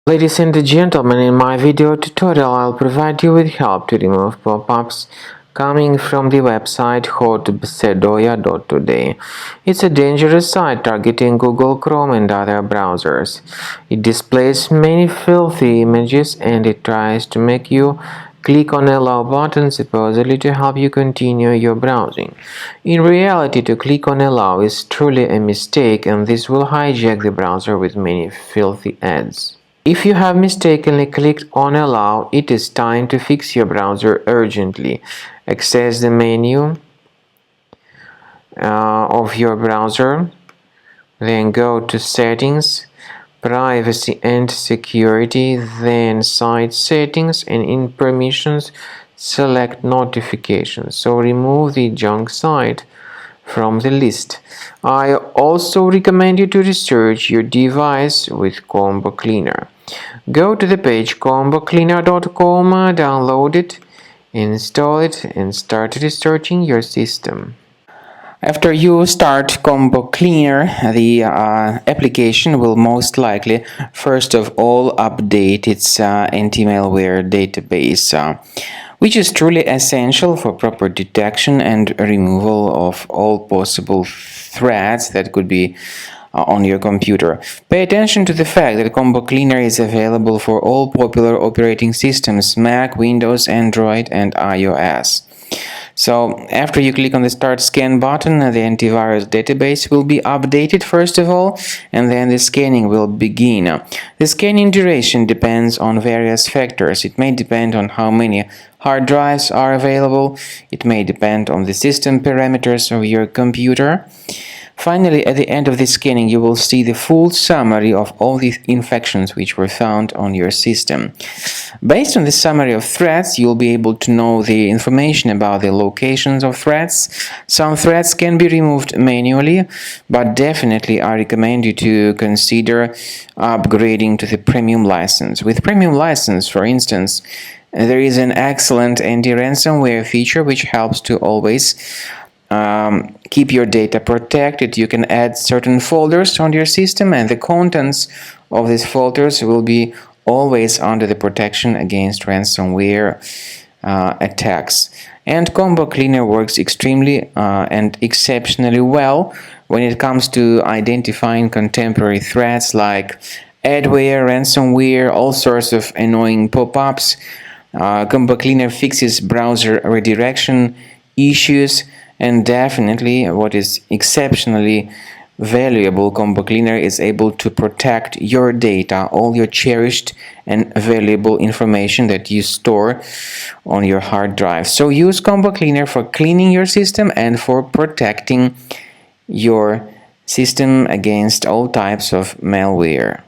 Ladies and gentlemen, in my video tutorial I'll provide you with help to remove pop-ups coming from the website Hotbsadoya.today. It's a dangerous site targeting Google Chrome and other browsers. It displays many filthy images and it tries to make you click on allow button supposedly to help you continue your browsing. In reality, to click on allow is truly a mistake, and this will hijack the browser with many filthy ads. If you have mistakenly clicked on Allow, it is time to fix your browser urgently. Access the menu of your browser, then go to Settings, Privacy and Security, then Site Settings, and in Permissions select Notifications. So remove the junk site from the list. I also recommend you to research your device with Combo Cleaner. Go to the page combocleaner.com, download it, install it, and start researching your system. After you start Combo Cleaner, the application will most likely first of all update its anti-malware database, which is truly essential for proper detection and removal of all possible threats that could be on your computer. Pay attention to the fact that Combo Cleaner is available for all popular operating systems: Mac, Windows, Android, and iOS. So after you click on the Start Scan button, the antivirus database will be updated first of all, and then the scanning will begin. The scanning duration depends on various factors. It may depend on how many hard drives are available. It may depend on the system parameters of your computer. Finally, at the end of the scanning, you will see the full summary of all the infections which were found on your system. Based on the summary of threats, you'll be able to know the information about the locations of threats. Some threats can be removed manually, but definitely I recommend you to consider upgrading to the premium license. With premium license, for instance, there is an excellent anti-ransomware feature which helps to always keep your data protected. You can add certain folders on your system, and the contents of these folders will be always under the protection against ransomware attacks. And Combo Cleaner works extremely and exceptionally well when it comes to identifying contemporary threats like adware, ransomware, all sorts of annoying pop-ups. Combo Cleaner fixes browser redirection issues. And definitely, what is exceptionally valuable, Combo Cleaner is able to protect your data, all your cherished and valuable information that you store on your hard drive. So use Combo Cleaner for cleaning your system and for protecting your system against all types of malware.